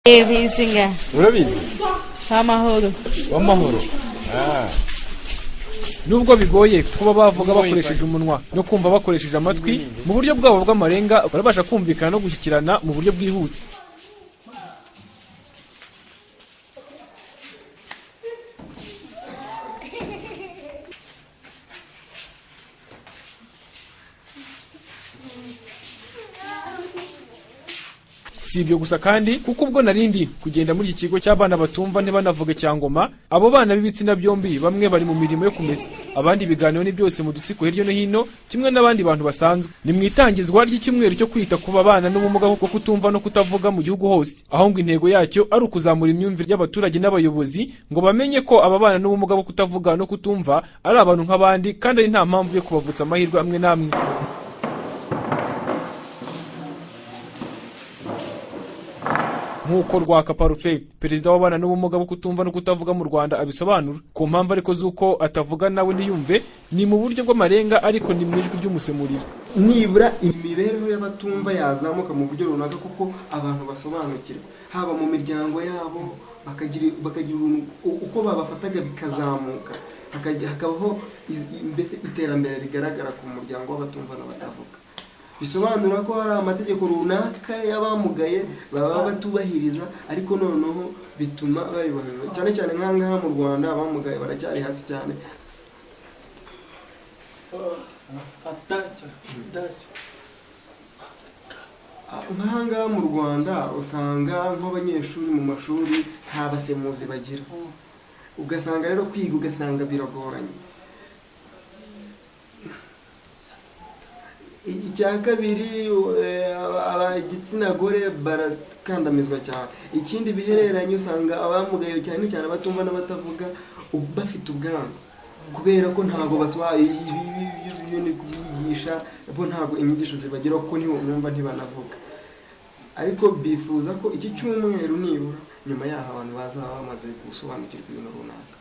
Bisinga. Urabizi? Amahoro. W'amahoro. Nubwo bigoye kuba bavuga bakoresheje umunwa no kumva bakoresheje amatwi, mu buryo bwabo bw'amarenga barabasha kumvikana no gushyikirana mu buryo bwihuse. Si ibyo gusa kandi kuko ubwo narindi kugenda muri iki kigo cy'abana batumva ntibanavuge cyangoma, abo bana b'ibitsina byombi bamwe bari mu mirimo yo kumesa, abandi biganiro ni byose mu dutsiko hirya no hino kimwe n'abandi bantu basanzwe. Ni mwitangizwa ry'icyumweru cyo kwita kuba bana n'ubumuga bwo kutumva no kutavuga mu gihugu hose, aho ngo intego yacyo ari ukuzamura imyumvire y'abaturage n'abayobozi ngo bamenye ko aba bana n'ubumuga bwo kutavuga no kutumva ari abantu nk'abandi kandi ari nta mpamvu yo kubavutsa amahirwe amwe n'amwe. Nk'uko Rwaka Parufe, perezida w'abana n'ubumuga bwo kutumva no kutavuga mu Rwanda abisobanura, ku mpamvu ariko z'uko atavuga nawe ntiyumve, ni mu buryo bw'amarenga ariko ni mu ijwi ry'umusemurira. Nibura imibereho y'abatumva yazamuka mu buryo runaka kuko abantu basobanukirwa, haba mu miryango yabo bakagira uko babafataga bikazamuka, hakabaho mbese iterambere rigaragara ku muryango w'abatumva n'abatavuga. Bisobanura ko hari amategeko runaka y'abamugaye baba batubahiriza, ariko noneho bituma babibona cyane cyane nk'ahangaha mu Rwanda abamugaye baracyari hasi cyane. Nk'ahangaha mu Rwanda usanga nk'abanyeshuri mu mashuri nta basemuzi bagira, ugasanga rero kwiga ugasanga biragoranye. Icya kabiri, igitsina gore barakandamizwa cyane. Ikindi bihereranye usanga abamugaye cyane cyane abatumva n'abatavuga bafite ubwanwa, kubera ko ntago baswaye kubigisha bo, ntago inyigisho zibagera kuko ntibumva ntibanavuga. Ariko bifuza ko iki cyumweru nibura nyuma yaho abantu bazaba bamaze gusobanukirwa ibintu runaka.